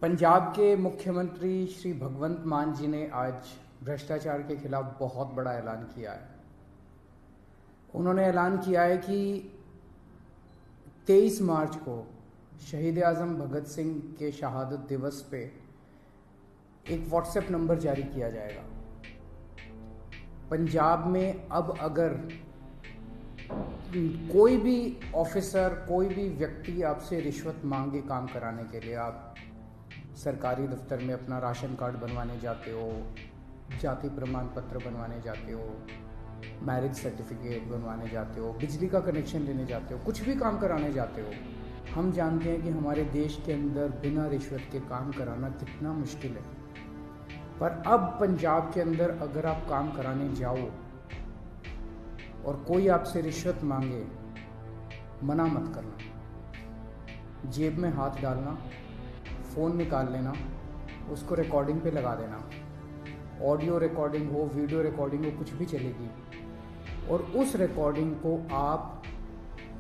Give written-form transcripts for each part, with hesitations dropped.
पंजाब के मुख्यमंत्री श्री भगवंत मान जी ने आज भ्रष्टाचार के खिलाफ बहुत बड़ा ऐलान किया है। उन्होंने ऐलान किया है कि 23 मार्च को शहीद आजम भगत सिंह के शहादत दिवस पे एक व्हाट्सएप नंबर जारी किया जाएगा। पंजाब में अब अगर कोई भी ऑफिसर, कोई भी व्यक्ति आपसे रिश्वत मांगे काम कराने के लिए, आप सरकारी दफ्तर में अपना राशन कार्ड बनवाने जाते हो, जाति प्रमाण पत्र बनवाने जाते हो, मैरिज सर्टिफिकेट बनवाने जाते हो, बिजली का कनेक्शन लेने जाते हो, कुछ भी काम कराने जाते हो, हम जानते हैं कि हमारे देश के अंदर बिना रिश्वत के काम कराना कितना मुश्किल है। पर अब पंजाब के अंदर अगर आप काम कराने जाओ और कोई आपसे रिश्वत मांगे, मना मत करना, जेब में हाथ डालना, फ़ोन निकाल लेना, उसको रिकॉर्डिंग पे लगा देना। ऑडियो रिकॉर्डिंग हो, वीडियो रिकॉर्डिंग हो, कुछ भी चलेगी, और उस रिकॉर्डिंग को आप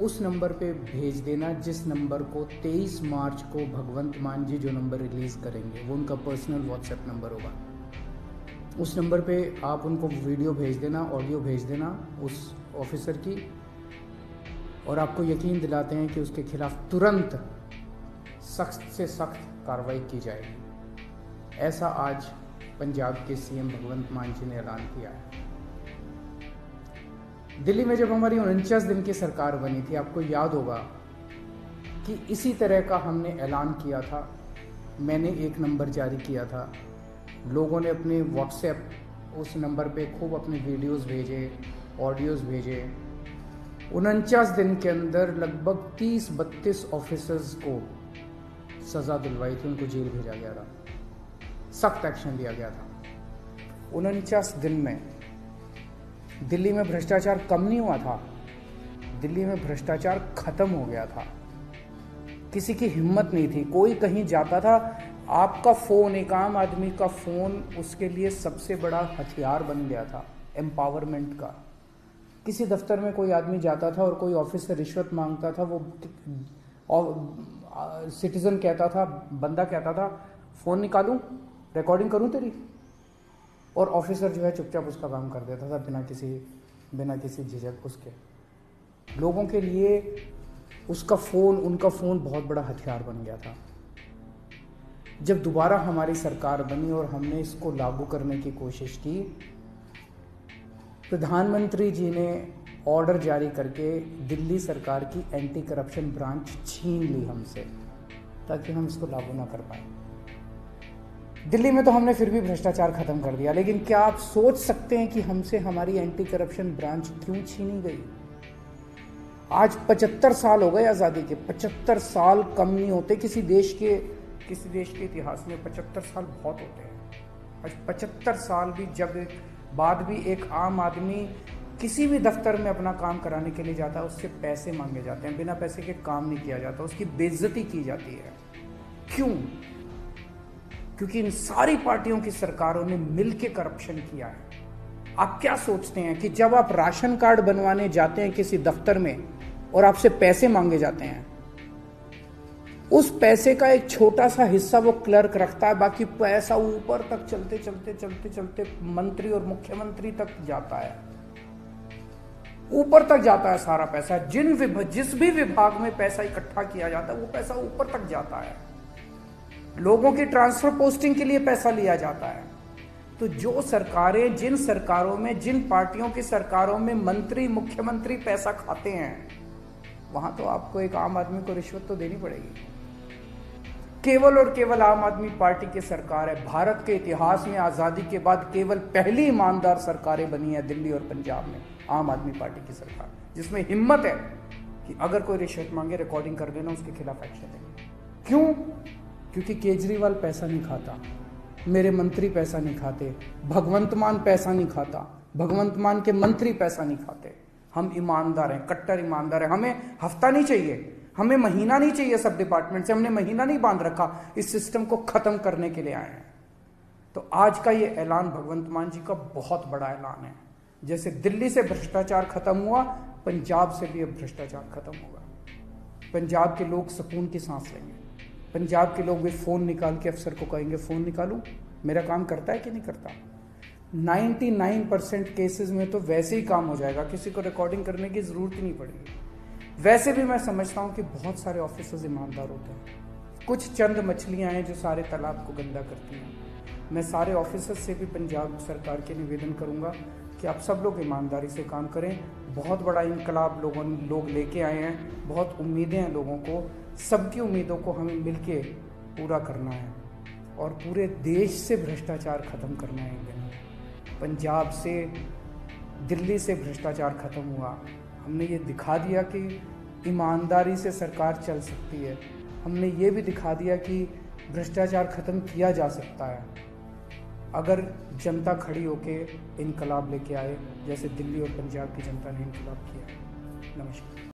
उस नंबर पे भेज देना जिस नंबर को 23 मार्च को भगवंत मान जी जो नंबर रिलीज़ करेंगे, वो उनका पर्सनल व्हाट्सएप नंबर होगा। उस नंबर पे आप उनको वीडियो भेज देना, ऑडियो भेज देना उस ऑफिसर की, और आपको यकीन दिलाते हैं कि उसके खिलाफ तुरंत सख्त से सख्त कार्रवाई की जाएगी। ऐसा आज पंजाब के सीएम भगवंत मान जी ने ऐलान किया है। दिल्ली में जब हमारी 49 दिन की सरकार बनी थी, आपको याद होगा कि इसी तरह का हमने ऐलान किया था। मैंने एक नंबर जारी किया था, लोगों ने अपने व्हाट्सएप उस नंबर पे खूब अपने वीडियोस भेजे, ऑडियोज़ भेजे। 49 दिन के अंदर लगभग 30-32 ऑफिसर्स को सज़ा दिलवाई थी, उनको जेल भेजा गया था, सख्त एक्शन लिया गया था। 49 दिन में दिल्ली में भ्रष्टाचार कम नहीं हुआ था, दिल्ली में भ्रष्टाचार खत्म हो गया था। किसी की हिम्मत नहीं थी, कोई कहीं जाता था, आपका फ़ोन, एक आम आदमी का फ़ोन उसके लिए सबसे बड़ा हथियार बन गया था एम्पावरमेंट का। किसी दफ्तर में कोई आदमी जाता था और कोई ऑफिस से रिश्वत मांगता था, वो सिटीजन कहता था, बंदा कहता था, फ़ोन निकालूं, रिकॉर्डिंग करूं तेरी, और ऑफिसर जो है चुपचाप उसका काम कर देता था बिना किसी झिझक उसके। लोगों के लिए उसका फ़ोन, उनका फ़ोन बहुत बड़ा हथियार बन गया था। जब दोबारा हमारी सरकार बनी और हमने इसको लागू करने की कोशिश की, प्रधानमंत्री जी ने ऑर्डर जारी करके दिल्ली सरकार की एंटी करप्शन ब्रांच छीन ली हमसे, ताकि हम इसको लागू ना कर पाए। दिल्ली में तो हमने फिर भी भ्रष्टाचार खत्म कर दिया, लेकिन क्या आप सोच सकते हैं कि हमसे हमारी एंटी करप्शन ब्रांच क्यों छीनी गई? आज 75 साल हो गए आज़ादी के, 75 साल कम नहीं होते किसी देश के इतिहास में। 75 साल बहुत होते हैं। आज 75 साल भी बाद भी एक आम आदमी किसी भी दफ्तर में अपना काम कराने के लिए जाता है, उससे पैसे मांगे जाते हैं, बिना पैसे के काम नहीं किया जाता, उसकी बेइज्जती की जाती है। क्यों? क्योंकि इन सारी पार्टियों की सरकारों ने मिलकर करप्शन किया है। आप क्या सोचते हैं कि जब आप राशन कार्ड बनवाने जाते हैं किसी दफ्तर में और आपसे पैसे मांगे जाते हैं, उस पैसे का एक छोटा सा हिस्सा वो क्लर्क रखता है, बाकी पैसा ऊपर तक चलते मंत्री और मुख्यमंत्री तक जाता है, ऊपर तक जाता है सारा पैसा। जिस भी विभाग में पैसा इकट्ठा किया जाता है, वो पैसा ऊपर तक जाता है। लोगों की ट्रांसफर पोस्टिंग के लिए पैसा लिया जाता है। तो जो सरकारें, जिन सरकारों में, जिन पार्टियों की सरकारों में मंत्री, मुख्यमंत्री पैसा खाते हैं, वहां तो आपको एक आम आदमी को रिश्वत तो देनी पड़ेगी। केवल और केवल आम आदमी पार्टी की सरकार है। भारत के इतिहास में आज़ादी के बाद केवल पहली ईमानदार सरकारें बनी है दिल्ली और पंजाब में, आम आदमी पार्टी की सरकार, जिसमें हिम्मत है कि अगर कोई रिश्वत मांगे, रिकॉर्डिंग कर देना, उसके खिलाफ एक्शन लेंगे। क्यों? क्योंकि केजरीवाल पैसा नहीं खाता, मेरे मंत्री पैसा नहीं खाते, भगवंत मान पैसा नहीं खाता, भगवंत मान के मंत्री पैसा नहीं खाते। हम ईमानदार हैं, कट्टर ईमानदार हैं। हमें हफ्ता नहीं चाहिए, हमें महीना नहीं चाहिए सब डिपार्टमेंट से, हमने महीना नहीं बांध रखा, इस सिस्टम को खत्म करने के लिए आए हैं। तो आज का ये ऐलान भगवंत मान जी का बहुत बड़ा ऐलान है। जैसे दिल्ली से भ्रष्टाचार खत्म हुआ, पंजाब से भी अब भ्रष्टाचार खत्म होगा। पंजाब के लोग सुकून की सांस लेंगे। पंजाब के लोग भी फ़ोन निकाल के अफसर को कहेंगे फ़ोन निकालूं, मेरा काम करता है कि नहीं करता। 99% केसेस में तो वैसे ही काम हो जाएगा, किसी को रिकॉर्डिंग करने की ज़रूरत ही नहीं पड़ेगी। वैसे भी मैं समझता हूँ कि बहुत सारे ऑफिसर्स ईमानदार होते हैं, कुछ चंद मछलियाँ हैं जो सारे तालाब को गंदा करती हैं। मैं सारे ऑफिसर्स से भी पंजाब सरकार के निवेदन करूँगा कि आप सब लोग ईमानदारी से काम करें। बहुत बड़ा इनकलाब लोग लेके आए हैं, बहुत उम्मीदें हैं लोगों को, सबकी उम्मीदों को हमें मिलके पूरा करना है और पूरे देश से भ्रष्टाचार ख़त्म करना है। पंजाब से, दिल्ली से भ्रष्टाचार ख़त्म हुआ। हमने ये दिखा दिया कि ईमानदारी से सरकार चल सकती है। हमने ये भी दिखा दिया कि भ्रष्टाचार ख़त्म किया जा सकता है अगर जनता खड़ी होके इनकलाब लेके आए, जैसे दिल्ली और पंजाब की जनता ने इनकलाब किया। नमस्कार।